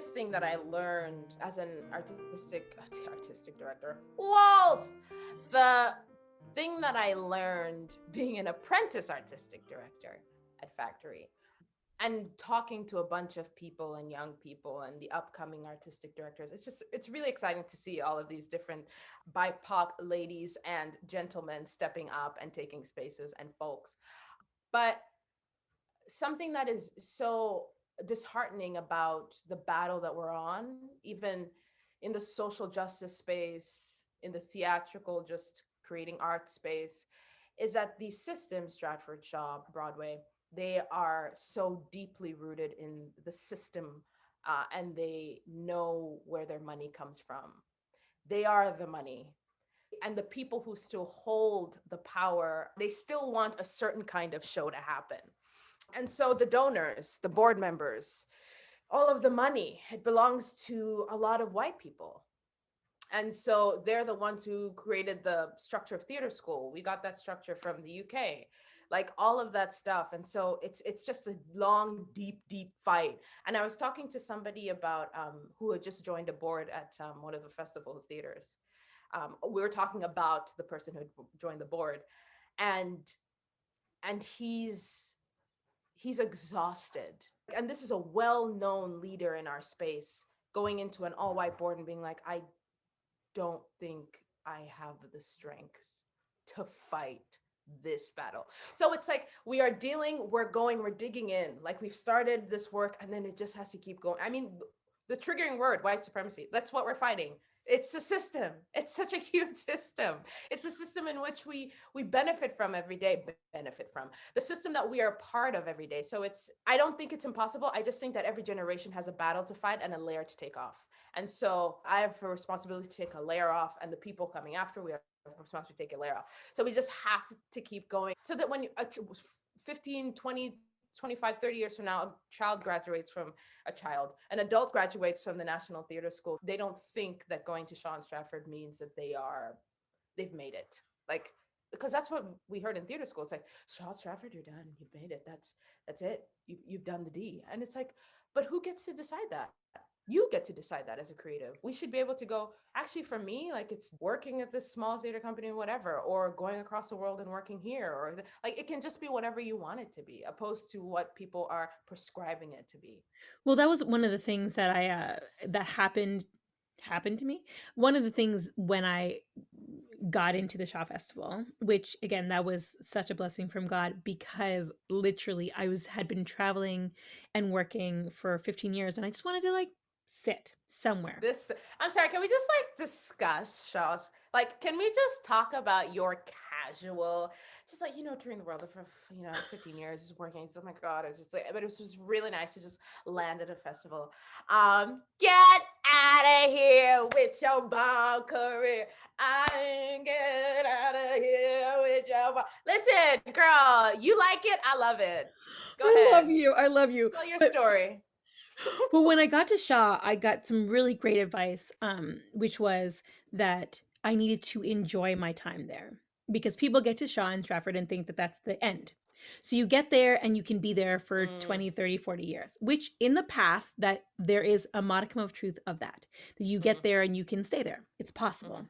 biggest thing that I learned as an artistic director, walls. The thing that I learned being an apprentice artistic director at Factory and talking to a bunch of people and young people and the upcoming artistic directors, it's really exciting to see all of these different BIPOC ladies and gentlemen stepping up and taking spaces and folks. But something that is so disheartening about the battle that we're on, even in the social justice space, in the theatrical, just creating art space, is that these systems, Stratford, Shaw, Broadway, they are so deeply rooted in the system, and they know where their money comes from. They are the money. And the people who still hold the power, they still want a certain kind of show to happen. And so the donors, the board members, all of the money, it belongs to a lot of white people. And so they're the ones who created the structure of theater school. We got that structure from the UK, like all of that stuff. And so it's just a long, deep fight. And I was talking to somebody about who had just joined a board at one of the festival theaters. We were talking about the person who had joined the board, and he's exhausted. And this is a well-known leader in our space going into an all-white board and being like, I don't think I have the strength to fight this battle. So it's like we're digging in. Like we've started this work and then it just has to keep going. I mean, the triggering word, white supremacy, that's what we're fighting. It's a system. It's such a huge system. It's a system in which we benefit from every day, benefit from the system that we are part of every day. So I don't think it's impossible. I just think that every generation has a battle to fight and a layer to take off. And so I have a responsibility to take a layer off, and the people coming after, we have a responsibility to take a layer off. So we just have to keep going so that when 15, 20, 25, 30 years from now, an adult graduates from the National Theater School, they don't think that going to Shaw and Stratford means that they've made it. Like, because that's what we heard in theater school. It's like, Shaw, Stratford, you're done. You've made it. That's it. You've done the D. And it's like, but who gets to decide that? You get to decide that as a creative. We should be able to go, actually, for me, like it's working at this small theater company or whatever, or going across the world and working here, or like it can just be whatever you want it to be, opposed to what people are prescribing it to be. Well, that was one of the things that that happened to me. One of the things when I got into the Shaw Festival, which again, that was such a blessing from God, because literally had been traveling and working for 15 years and I just wanted to like sit somewhere. I'm sorry, can we just like discuss Shaw's? Like, can we just talk about your casual, just like, touring the world for, 15 years, just working. Oh my God, it was just like, but it was just really nice to just land at a festival. Get out of here with your ball career. I ain't get out of here with your ball. Listen, girl, you like it? I love it. Go I love ahead. you. I love you. Tell your But story. when I got to Shaw, I got some really great advice, which was that I needed to enjoy my time there, because people get to Shaw and Stratford and think that that's the end. So you get there and you can be there for Mm, 20, 30, 40 years, which in the past, that there is a modicum of truth of that you get mhm, there and you can stay there. It's mhm, possible.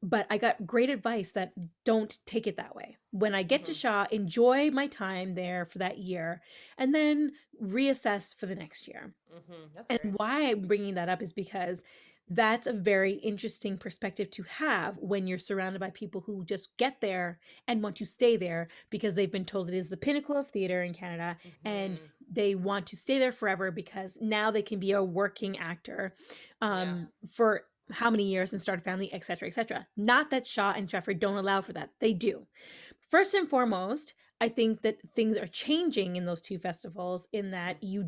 But I got great advice that don't take it that way. When I get to mhm, Shaw, enjoy my time there for that year and then reassess for the next year. mhm. That's And great. why I'm bringing that up is because that's a very interesting perspective to have when you're surrounded by people who just get there and want to stay there because they've been told it is the pinnacle of theater in Canada, and Mhm. they want to stay there forever because now they can be a working actor Yeah. for how many years and start a family, etc., etc. Not that Shaw and Stratford don't allow for that. They do. First and foremost, I think that things are changing in those two festivals in Mm, that you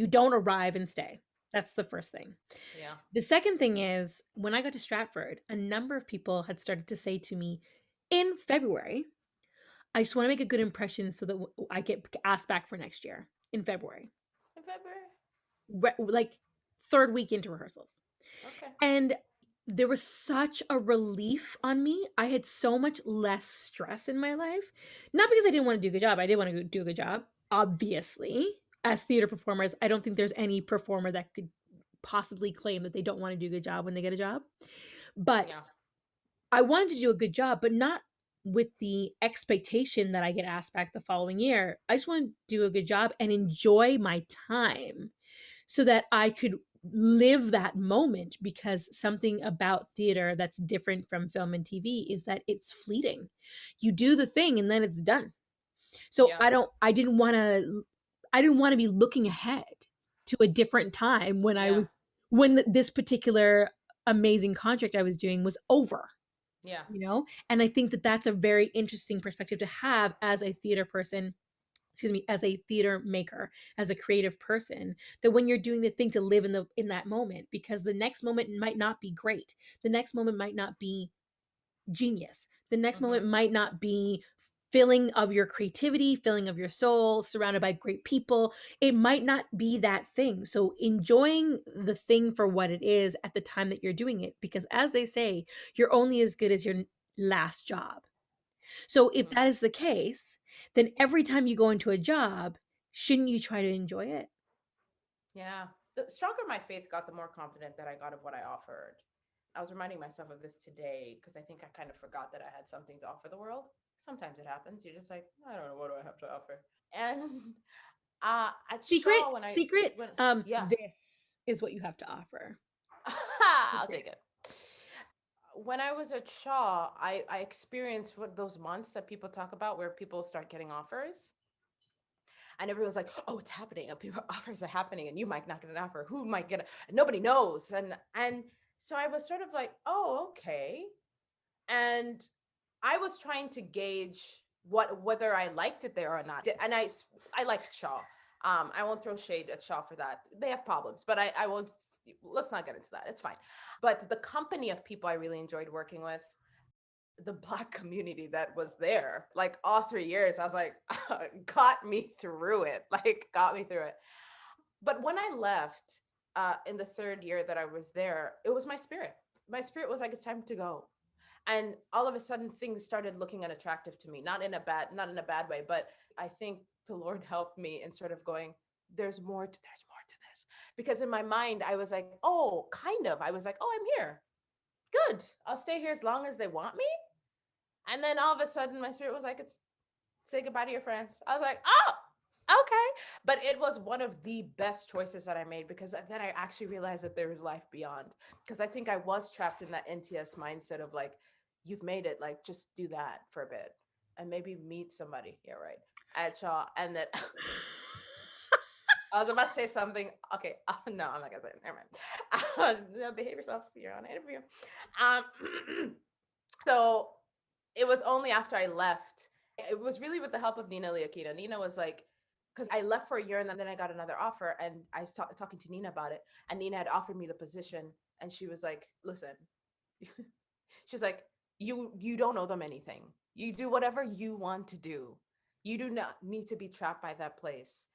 don't arrive and stay. That's the first thing. yeah. The second thing is, when I got to Stratford, a number of people had started to say to me in February, I just want to make a good impression so that I get asked back for next year in February. In February. Like third week into rehearsals. Okay. And there was such a relief on me. I had so much less stress in my life. Not because I didn't want to do a good job. I did want to do a good job, obviously. As theater performers, I don't think there's any performer that could possibly claim that they don't want to do a good job when they get a job. But Yeah. I wanted to do a good job, but not with the expectation that I get asked back the following year. I just want to do a good job and enjoy my time so that I could live that moment, because something about theater that's different from film and TV is that it's fleeting. You do the thing and then it's done. So Yeah. I didn't want to be looking ahead to a different time when Yeah. this particular amazing contract I was doing was over, Yeah. and I think that that's a very interesting perspective to have as a theater person, excuse me, as a theater maker, as a creative person, that when you're doing the thing, to live in that moment, because the next moment might not be great, the next moment might not be genius, the next moment might not be filling of your creativity, filling of your soul, surrounded by great people. It might not be that thing. So enjoying the thing for what it is at the time that you're doing it, because as they say, you're only as good as your last job. So if Mm-hmm. that is the case, then every time you go into a job, shouldn't you try to enjoy it? Yeah. The stronger my faith got, the more confident that I got of what I offered. I was reminding myself of this today because I think I kind of forgot that I had something to offer the world. Sometimes it happens. You're just like, I don't know, what do I have to offer? And at Secret, Shaw, secret. when yeah, This is what you have to offer. I'll take it. When I was at Shaw, I experienced what those months that people talk about where people start getting offers. And everyone's like, "Oh, it's happening! People offers are happening, and you might not get an offer. Who might get it? Nobody knows." And so I was sort of like, "Oh, okay." And I was trying to gauge whether I liked it there or not. And I liked Shaw. I won't throw shade at Shaw for that. They have problems, but I won't. Let's not get into that. It's fine. But the company of people I really enjoyed working with, the Black community that was there, like all 3 years, I was like, got me through it. Like, got me through it. But when I left in the third year that I was there, it was my spirit. My spirit was like, it's time to go. And all of a sudden, things started looking unattractive to me. Not in a bad way, but I think the Lord helped me in sort of going, there's more to this. Because in my mind, I was like, oh, kind of. I was like, oh, I'm here. Good. I'll stay here as long as they want me. And then all of a sudden, my spirit was like, "It's say goodbye to your friends." I was like, "Oh, okay." But it was one of the best choices that I made, because then I actually realized that there is life beyond. Because I think I was trapped in that NTS mindset of like, "You've made it. Like, just do that for a bit, and maybe meet somebody." Yeah, right. At Shaw, and that I was about to say something. Okay, no, I'm not gonna say it. Never mind. No, behave yourself. You're on an interview. Um, so it was only after I left. It was really with the help of Nina Leokina. Nina was like, because I left for a year and then I got another offer, and I was talking to Nina about it, and Nina had offered me the position, and she was like, "Listen," she's like, "You don't owe them anything. You do whatever you want to do. You do not need to be trapped by that place.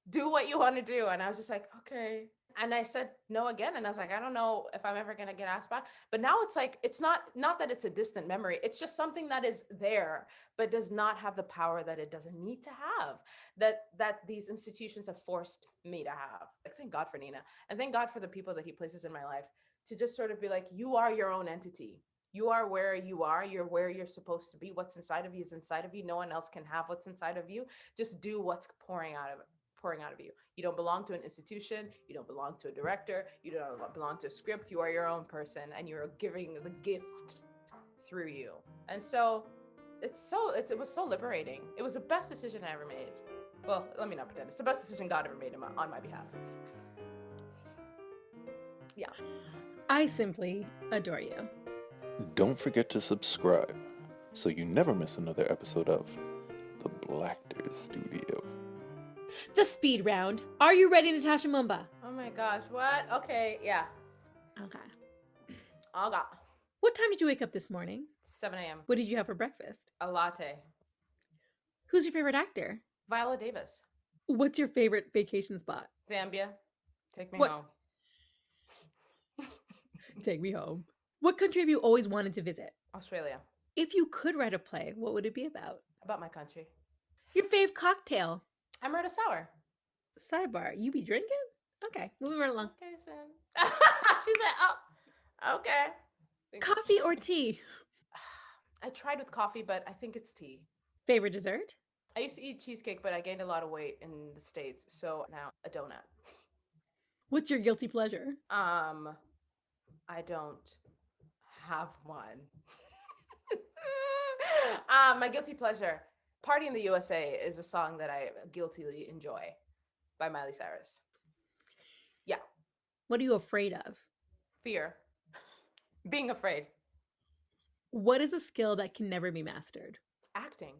Do what you want to do." And I was just like, okay. And I said no again. And I was like, I don't know if I'm ever gonna get asked back. But now it's like, it's not that it's a distant memory. It's just something that is there, but does not have the power that it doesn't need to have. That these institutions have forced me to have. Like, thank God for Nina. And thank God for the people that he places in my life to just sort of be like, you are your own entity. You are where you are. You're where you're supposed to be. What's inside of you is inside of you. No one else can have what's inside of you. Just do what's pouring out of you. You don't belong to an institution. You don't belong to a director. You don't belong to a script. You are your own person, and you're giving the gift through you. And so it was so liberating. It was the best decision I ever made. Well, let me not pretend. It's the best decision God ever made on my behalf. Yeah. I simply adore you. Don't forget to subscribe so you never miss another episode of the Blacktor Studio. The speed round. Are you ready, Natasha Mumba? Oh my gosh. What? Okay. Yeah. Okay. Oh God. What time did you wake up this morning? 7 a.m. What did you have for breakfast? A latte. Who's your favorite actor? Viola Davis. What's your favorite vacation spot? Zambia. Take me What? home. Take me home. What country have you always wanted to visit? Australia. If you could write a play, what would it be about? About my country. Your fave cocktail? Amaretto sour. Sidebar, you be drinking? Okay, moving right along. Okay, Shan. She said, "Oh, okay." Coffee or tea? I tried with coffee, but I think it's tea. Favorite dessert? I used to eat cheesecake, but I gained a lot of weight in the States, so now a donut. What's your guilty pleasure? I don't have one. My guilty pleasure, "Party in the USA" is a song that I guiltily enjoy by Miley Cyrus. Yeah, What are you afraid of? fear, being afraid, What is a skill that can never be mastered? acting.